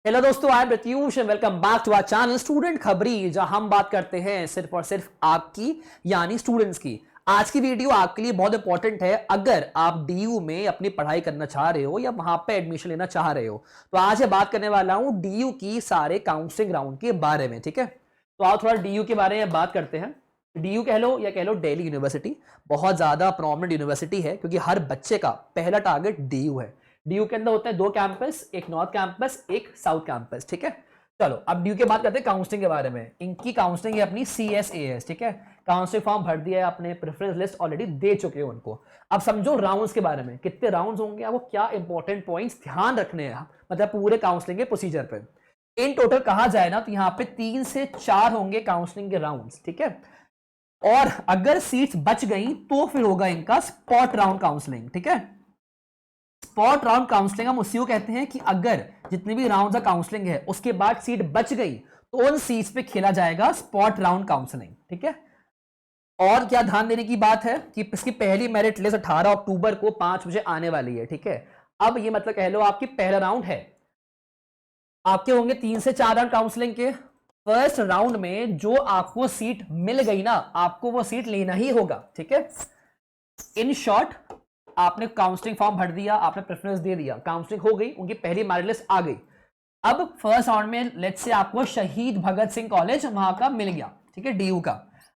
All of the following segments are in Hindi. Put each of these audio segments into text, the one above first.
हेलो दोस्तों, I am Pratyush and welcome back to our channel student Khabri, जहां हम बात करते हैं सिर्फ और सिर्फ आपकी यानी स्टूडेंट्स की। आज की वीडियो आपके लिए बहुत इंपॉर्टेंट है। अगर आप डीयू में अपनी पढ़ाई करना चाह रहे हो या वहां पे एडमिशन लेना चाह रहे हो तो आज मैं बात करने वाला हूं डीयू की सारे काउंसलिंग राउंड के बारे में। ठीक है, तो आओ थोड़ा डीयू के बारे में बात करते हैं। डीयू कह लो या कह लो दिल्ली यूनिवर्सिटी बहुत ज्यादा प्रोमिनेंट यूनिवर्सिटी है क्योंकि हर बच्चे का पहला टारगेट डीयू है। डीयू के अंदर होता है दो कैंपस, एक नॉर्थ कैंपस एक साउथ कैंपस। ठीक है, चलो अब डीयू के बात करते हैं काउंसलिंग के बारे में। इनकी काउंसलिंग है अपनी CSAS। ठीक है, काउंसलिंग फॉर्म भर दिया है, अपने प्रेफरेंस लिस्ट ऑलरेडी दे चुके हैं उनको। अब समझो राउंड्स के बारे में, कितने राउंड्स होंगे, आपको क्या इंपॉर्टेंट पॉइंट्स ध्यान रखने हैं मतलब पूरे काउंसलिंग के प्रोसीजर पे। इन टोटल कहा जाए ना तो यहाँ पे 3 से 4 होंगे काउंसलिंग के राउंड्स। ठीक है, और अगर सीट्स बच गई तो फिर होगा इनका स्पॉट राउंड काउंसलिंग। ठीक है, स्पॉट राउंड काउंसलिंग हम उसी को कहते हैं कि अगर जितने भी राउंड का काउंसलिंग है उसके बाद सीट बच गई तो उन सीट्स पे खेला जाएगा स्पॉट राउंड काउंसलिंग। ठीक है, और क्या ध्यान देने की बात है कि इसकी पहली मेरिट लिस्ट 18 अक्टूबर को 5 बजे आने वाली है। ठीक है, अब ये मतलब कह लो आपकी पहला राउंड है। आपके होंगे 3 से 4 राउंड काउंसलिंग के। फर्स्ट राउंड में जो आपको सीट मिल गई ना, आपको वो सीट लेना ही होगा। ठीक है, इन शॉर्ट आपने काउंसलिंग फॉर्म भर दिया, आपने प्रेफरेंस दे दिया, काउंसलिंग हो गई, उनकी पहली मेरिट लिस्ट आ गई। अब फर्स्ट राउंड में लेट्स से आपको शहीद भगत सिंह कॉलेज वहां का मिल गया। ठीक है, डीयू का।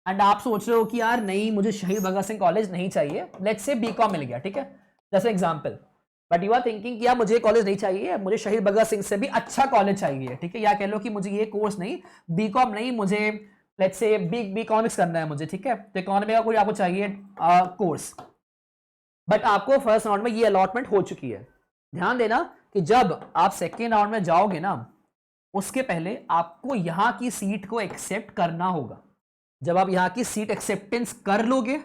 एंड आप सोच रहे हो कि यार नहीं, मुझे शहीद भगत सिंह कॉलेज नहीं चाहिए, लेट्स से बीकॉम मिल गया। ठीक है, जैसे example, but you are thinking कि यार मुझे कॉलेज नहीं चाहिए, मुझे शहीद भगत सिंह से भी अच्छा कॉलेज चाहिए। ठीक है, या कह लो कि मुझे ये कोर्स नहीं, बीकॉम नहीं, मुझे लेट्स से इकोनॉमिक्स करना है मुझे। ठीक है, तो इकोनॉमी का कोई आपको चाहिए कोर्स, बट आपको फर्स्ट राउंड में ये अलॉटमेंट हो चुकी है। ध्यान देना कि जब आप सेकेंड राउंड में जाओगे ना, उसके पहले आपको यहां की सीट को एक्सेप्ट करना होगा। जब आप यहां की सीट एक्सेप्टेंस कर लोगे,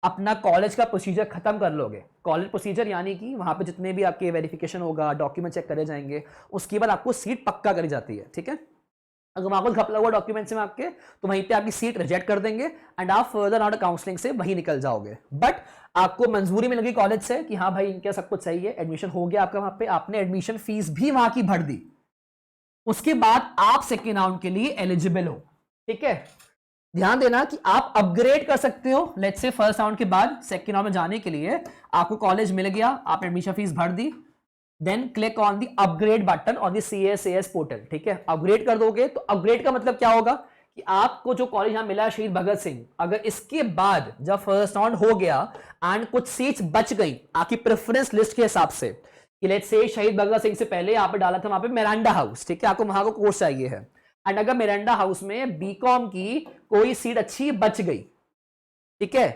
अपना कॉलेज का प्रोसीजर खत्म कर लोगे। कॉलेज प्रोसीजर यानी कि वहां पे जितने भी आपके वेरिफिकेशन होगा, डॉक्यूमेंट चेक करे जाएंगे, उसके बाद आपको सीट पक्का करी जाती है। ठीक है, अगर वहां पर घपला हुआ डॉक्यूमेंट्स में आपके, तो वहीं पे आपकी सीट रिजेक्ट कर देंगे एंड आप फर्दर राउंड काउंसलिंग से वहीं निकल जाओगे। बट आपको मंजूरी मिल गई कॉलेज से कि हाँ भाई इनका सब कुछ सही है, एडमिशन हो गया आपका वहां पे, आपने एडमिशन फीस भी वहां की भर दी, उसके बाद आप सेकेंड राउंड के लिए एलिजिबल हो। ठीक है, ध्यान देना कि आप अपग्रेड कर सकते हो। लेट्स से फर्स्ट राउंड के बाद सेकेंड राउंड में जाने के लिए आपको कॉलेज मिल गया, आपने एडमिशन फीस भर दी, then click on the upgrade button on the CSAS portal. ठीक है, अपग्रेड कर दोगे तो अपग्रेड का मतलब क्या होगा कि आपको जो कॉलेज यहां मिला है शहीद भगत सिंह, अगर इसके बाद जब फर्स्ट राउंड हो गया एंड कुछ सीट्स बच गई आपकी प्रेफरेंस लिस्ट के हिसाब से, कि लेट्स से शहीद भगत सिंह से पहले यहाँ पे डाला था वहां पे मिरांडा हाउस। ठीक है, आपको वहां को कोर्स चाहिए है, एंड अगर मिरांडा हाउस में बीकॉम की कोई सीट अच्छी बच गई, ठीक है,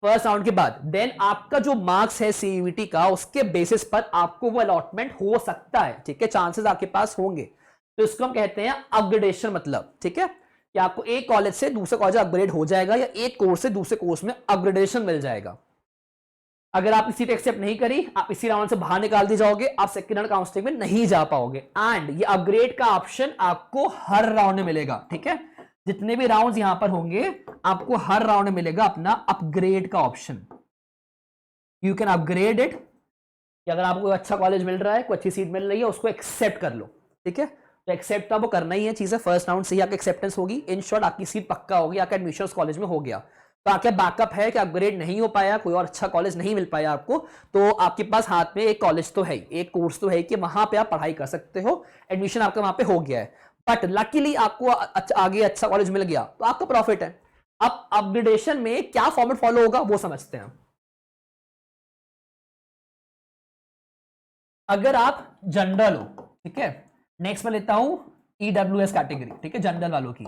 फर्स्ट राउंड के बाद, देन आपका जो मार्क्स है CUET का, उसके बेसिस पर आपको वो अलॉटमेंट हो सकता है। ठीक है, चांसेस आपके पास होंगे, तो इसको हम कहते हैं अपग्रेडेशन। मतलब ठीक है कि आपको एक कॉलेज से दूसरे कॉलेज अपग्रेड हो जाएगा या एक कोर्स से दूसरे कोर्स में अपग्रेडेशन मिल जाएगा। अगर आपने सीट एक्सेप्ट नहीं करी, आप इसी राउंड से बाहर निकाल दी जाओगे, आप सेकेंड राउंड काउंसलिंग में नहीं जा पाओगे। एंड ये अपग्रेड का ऑप्शन आपको हर राउंड में मिलेगा। ठीक है, जितने भी राउंड्स यहां पर होंगे आपको हर राउंड में मिलेगा अपना अपग्रेड का option. You can upgrade it, कि अगर आपको अच्छा कॉलेज मिल रहा है, कोई अच्छी सीट मिल रही है, उसको एक्सेप्ट कर लो। ठीक है, तो एक्सेप्ट आपको करना ही है चीजें, फर्स्ट राउंड से ही आपकी एक्सेप्टेंस होगी। इन शॉर्ट आपकी सीट पक्का होगी, आपका एडमिशन उस कॉलेज में हो गया। तो आपका बैकअप है कि अपग्रेड नहीं हो पाया, कोई और अच्छा कॉलेज नहीं मिल पाया आपको, तो आपके पास हाथ में एक कॉलेज तो है, एक कोर्स तो है कि वहां पे आप पढ़ाई कर सकते हो, एडमिशन आपका वहां पे हो गया है। बट लकीली आपको आगे अच्छा कॉलेज मिल गया तो आपका प्रॉफिट है। अब अपग्रेडेशन में क्या फॉर्मेट फॉलो होगा वो समझते हैं। अगर आप जनरल हो, ठीक है, नेक्स्ट में लेता हूं EWS कैटेगरी। ठीक है, जनरल वालों की।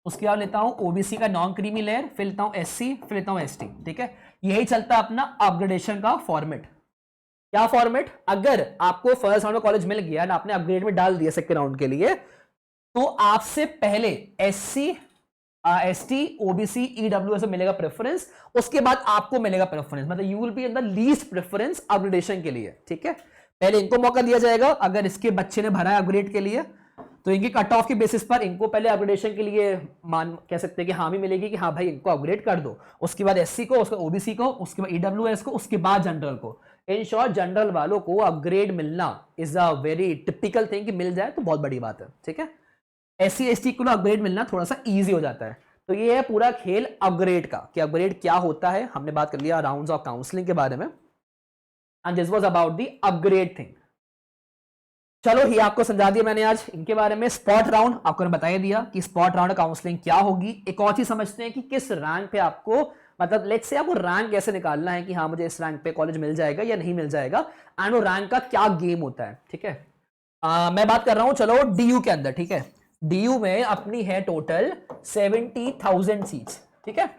उसके बाद लेता हूं OBC का नॉन क्रीमी लेयर, फिर लेता हूं SC, फिर लेता हूं ST। ठीक है, यही चलता है अपना अपग्रेडेशन का फॉर्मेट। क्या फॉर्मेट, अगर आपको फर्स्ट राउंड में कॉलेज मिल गया ना, आपने अपग्रेड में डाल दिया सेकेंड राउंड के लिए, तो आपसे पहले SC, ST, OBC, EWS में मिलेगा प्रेफरेंस, उसके बाद आपको मिलेगा प्रेफरेंस। मतलब you will be in the least preference upgradation के लिए। ठीक है, पहले इनको मौका दिया जाएगा, अगर इसके बच्चे ने भरा है अपग्रेड के लिए तो इनकी कट ऑफ के बेसिस पर इनको पहले अपग्रेडेशन के लिए मान कह सकते हैं कि हामी मिलेगी कि हाँ भाई इनको अपग्रेड कर दो, उसके बाद SC को, उसके OBC को, उसके बाद EWS को, उसके बाद जनरल को। इन शॉर्ट जनरल वालों को अपग्रेड मिलना is a very typical thing कि मिल जाए तो बहुत बड़ी बात है, ठीक है। SC ST को अपग्रेड मिलना थोड़ा सा इजी हो जाता है। तो ये है पूरा खेल अपग्रेड का कि अपग्रेड क्या होता है। हमने बात कर लिया राउंड्स ऑफ काउंसलिंग के बारे में and this was about the upgrade thing. चलो ये आपको समझा दिया मैंने आज इनके बारे में। स्पॉट राउंड आपको ने बता दिया कि स्पॉट राउंड काउंसलिंग क्या होगी। एक और चीज समझते हैं कि किस रैंक पे आपको, मतलब लेट्स से आपको रैंक कैसे निकालना है कि हाँ मुझे इस रैंक पे कॉलेज मिल जाएगा या नहीं मिल जाएगा, एंड वो रैंक का क्या गेम होता है, ठीक है। मैं बात कर रहा हूं चलो DU के अंदर, ठीक है। DU में अपनी है टोटल 70,000 सीट्स, ठीक है।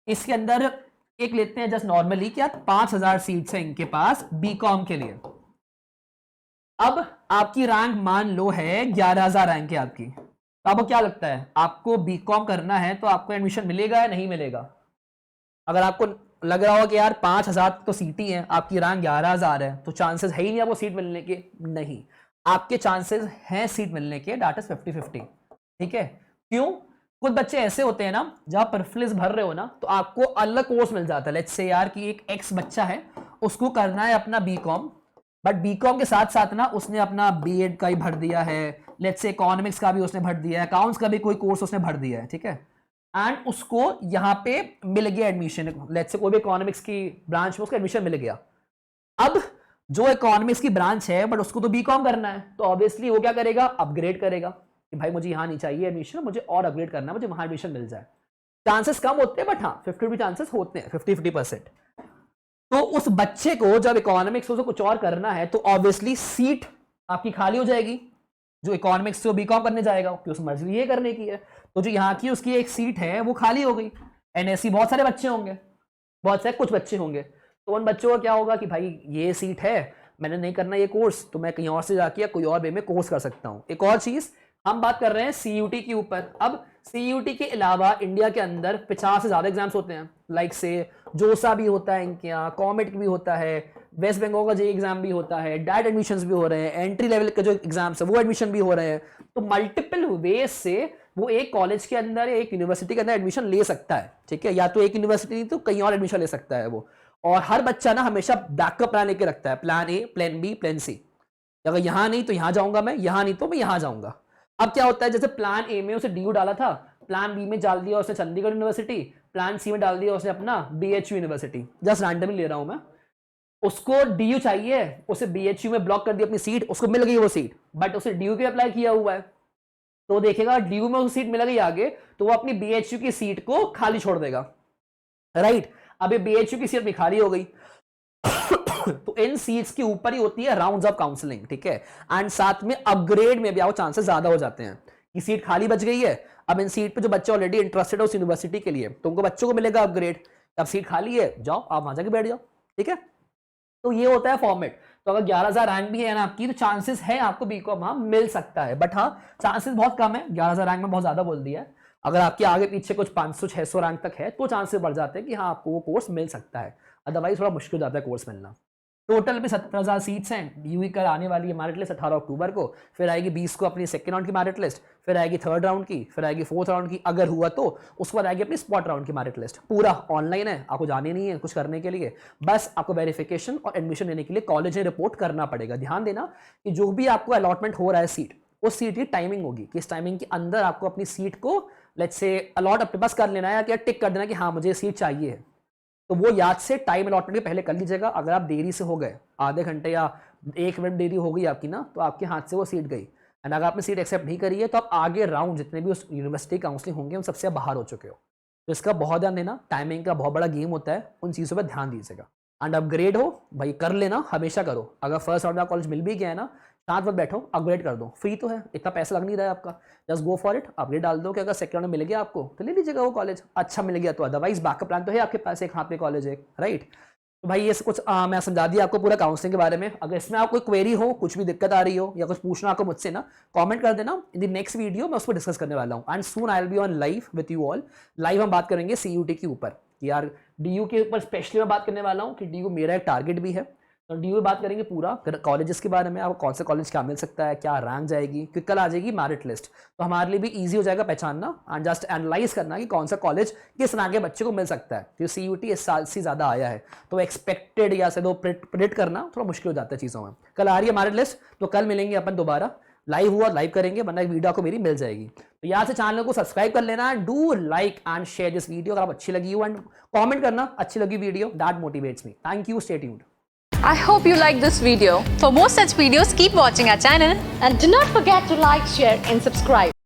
इसके अंदर एक लेते हैं जस्ट नॉर्मली क्या 5,000 सीट्स है इनके पास बीकॉम के लिए। अब आपकी रैंक मान लो है 11,000 रैंक है आपकी, तो आपको क्या लगता है आपको बीकॉम करना है तो आपको एडमिशन मिलेगा या नहीं मिलेगा? अगर आपको लग रहा हो कि यार 5,000 तो सीट ही है, आपकी रैंक 11,000 है, तो चांसेस है ही नहीं आपको सीट मिलने के, नहीं, आपके चांसेस हैं सीट मिलने के, डेट इज 50-50, ठीक है। क्यों? कुछ बच्चे ऐसे होते हैं ना जहां प्रेफरेंस भर रहे हो ना तो आपको अलग कोर्स मिल जाता है। लेट्स से यार कि एक एक्स बच्चा है, उसको करना है अपना बीकॉम, बट बीकॉम के साथ साथ ना उसने अपना बीएड का ही भर दिया है, लेट्स से इकोनॉमिक्स का भी उसने भर दिया है, अकाउंट्स का भी कोई कोर्स उसने भर दिया है, ठीक है। एंड उसको यहाँ पे मिल गया एडमिशन, लेट्स से कोई भी इकोनॉमिक्स की ब्रांच में उसको एडमिशन मिल गया। अब जो इकोनॉमिक्स की ब्रांच है बट उसको तो बीकॉम करना है, तो ऑब्वियसली वो क्या करेगा, अपग्रेड करेगा कि भाई मुझे यहाँ नहीं चाहिए एडमिशन, मुझे और अपग्रेड करना है, मुझे वहां एडमिशन मिल जाए। चांसेस कम होते हैं बट हाँ 50-50 चांसेस होते हैं, 50-50%। तो उस बच्चे को जब इकोनॉमिक्स से कुछ और करना है तो ऑब्वियसली सीट आपकी खाली हो जाएगी, जो इकोनॉमिक्स से बीकॉम करने जाएगा क्योंकि उसकी मर्जी ये करने की है, तो जो यहाँ की उसकी एक सीट है वो खाली हो गई। NSC बहुत सारे बच्चे होंगे, बहुत सारे कुछ बच्चे होंगे, तो उन बच्चों का क्या होगा कि भाई ये सीट है, मैंने नहीं करना ये कोर्स, तो मैं कहीं और से जाके या कोई और वे में कोर्स कर सकता हूँ। एक और चीज हम बात कर रहे हैं CUT के ऊपर। अब CUT के अलावा इंडिया के अंदर 50 से ज्यादा एग्जाम्स होते हैं, लाइक से जोसा भी होता है इनके यहाँ, कॉमेट भी होता है, वेस्ट बंगाल का JEE एग्जाम भी होता है, डायरेक्ट एडमिशंस भी हो रहे हैं, एंट्री लेवल के जो एग्जाम्स है वो एडमिशन भी हो रहे हैं। तो मल्टीपल वेज से वो एक कॉलेज के अंदर, एक यूनिवर्सिटी के अंदर एडमिशन ले सकता है, ठीक है। या तो एक यूनिवर्सिटी नहीं तो कहीं और एडमिशन ले सकता है वो। और हर बच्चा ना हमेशा बैकअप प्लान लेके रखता है, plan A, plan B, plan C। अगर यहाँ नहीं तो यहाँ जाऊंगा मैं, यहाँ नहीं तो मैं यहाँ जाऊंगा। अब क्या होता है, जैसे प्लान A में उसे DU डाला था, प्लान B में डाल दिया उसने चंडीगढ़ यूनिवर्सिटी, प्लान C में डाल दिया उसने अपना BHU यूनिवर्सिटी, जस्ट रैंडमली ले रहा हूं मैं। उसको DU चाहिए, उसे BHU में ब्लॉक कर दी अपनी सीट, उसको मिल गई वो सीट, बट उसे DU के अप्लाई किया हुआ है, तो देखेगा DU में उसे सीट मिल गई आगे, तो वो अपनी BHU की सीट को खाली छोड़ देगा, राइट। अब ये BHU की सीट भी खाली हो गई तो इन सीट्स के ऊपर ही होती है राउंड्स ऑफ काउंसलिंग, ठीक है। एंड साथ में अपग्रेड में भी आपको चांसेस ज्यादा हो जाते हैं कि सीट खाली बच गई है, अब इन सीट पे जो बच्चे ऑलरेडी इंटरेस्टेड है उस यूनिवर्सिटी के लिए, तो उनको बच्चों को मिलेगा अपग्रेड। अब सीट खाली है, जाओ आप वहां जाके बैठ जाओ, ठीक है। तो ये होता है फॉर्मेट। तो अगर 11,000 रैंक भी है ना आपकी, तो चांसेस है आपको बीकॉम हाँ मिल सकता है, बट हाँ चांसेस बहुत कम है। 11,000 रैंक में बहुत ज्यादा बोल दिया है। अगर आपके आगे पीछे कुछ 500-600 रैंक तक है तो चांसेस बढ़ जाते हैं कि हाँ आपको वो कोर्स मिल सकता है, अदरवाइज थोड़ा मुश्किल हो जाता है कोर्स मिलना। टोटल में 17,000 सीट्स हैं। DU कल आने वाली है मेरिट लिस्ट 18 अक्टूबर को, फिर आएगी 20 को अपनी सेकंड राउंड की मेरिट लिस्ट, फिर आएगी थर्ड राउंड की, फिर आएगी फोर्थ राउंड की, अगर हुआ तो उसके बाद आएगी अपनी स्पॉट राउंड की मेरिट लिस्ट। पूरा ऑनलाइन है, आपको जाने नहीं है कुछ करने के लिए, बस आपको वेरिफिकेशन और एडमिशन लेने के लिए कॉलेज में रिपोर्ट करना पड़ेगा। ध्यान देना कि जो भी आपको अलॉटमेंट हो रहा है सीट, उस सीट की टाइमिंग होगी कि इस टाइमिंग के अंदर आपको अपनी सीट को लेट्स से अलॉट अपने पास कर लेना है, या टिक कर देना कि हाँ मुझे सीट चाहिए। तो वो याद से टाइम अलॉटमेंट के पहले कर लीजिएगा। अगर आप देरी से हो गए, आधे घंटे या 1 मिनट देरी हो गई आपकी ना, तो आपके हाथ से वो सीट गई। एंड अगर आपने सीट एक्सेप्ट नहीं करी है तो आप आगे राउंड जितने भी उस यूनिवर्सिटी काउंसलिंग होंगे उन सबसे बाहर हो चुके हो। तो इसका बहुत ध्यान देना, टाइमिंग का बहुत बड़ा गेम होता है, उन चीज़ों पर ध्यान दीजिएगा। एंड अपग्रेड हो भाई कर लेना, हमेशा करो। अगर फर्स्ट राउंड में कॉलेज मिल भी गया है ना, साथ में बैठो अपग्रेड कर दो, फ्री तो है, इतना पैसा लग नहीं रहा है आपका, just go for it, upgrade डाल दो कि अगर सेकंड राउंड में मिल गया आपको तो ले लीजिएगा वो कॉलेज, अच्छा मिल गया तो अदरवाइज बैकअप प्लान तो है आपके पास, एक हाथ पे कॉलेज है, राइट। तो भाई ये कुछ मैं समझा दिया आपको पूरा काउंसलिंग के बारे में। अगर इसमें आपको कोई क्वेरी हो, कुछ भी दिक्कत आ रही हो या कुछ पूछना आपको मुझसे ना, कमेंट कर देना, इन द नेक्स्ट वीडियो मैं उसको डिस्कस करने वाला हूँ। And soon I will be on live with you all. Live हम बात करेंगे CUT के ऊपर, यार DU के ऊपर स्पेशली मैं बात करने वाला हूँ कि DU मेरा एक टारगेट भी है। तो डी में बात करेंगे पूरा कॉलेजेस के बारे में, आपको कौन से कॉलेज क्या मिल सकता है, क्या रैंक जाएगी, क्योंकि कल आ जाएगी मेरिट लिस्ट, तो हमारे लिए भी इजी हो जाएगा पहचानना एंड जस्ट एनालाइज करना कि कौन सा कॉलेज किस रैंक के बच्चे को मिल सकता है। क्योंकि सीयूटी इस साल से ज़्यादा आया है, तो एक्सपेक्टेड या से दो प्रिडिक्ट करना थोड़ा मुश्किल हो जाता है चीज़ों में। कल आ रही है मेरिट लिस्ट, तो कल मिलेंगे अपन दोबारा, लाइव हुआ लाइव करेंगे, वरना वीडियो आपको मेरी मिल जाएगी। तो यहाँ से चैनल को सब्सक्राइब कर लेना, do like and share this video अगर आप अच्छी लगी हो, एंड कमेंट करना अच्छी लगी video, that motivates me. Thank you, stay tuned. I hope you like this video. For more such videos, keep watching our channel and do not forget to like, share and subscribe.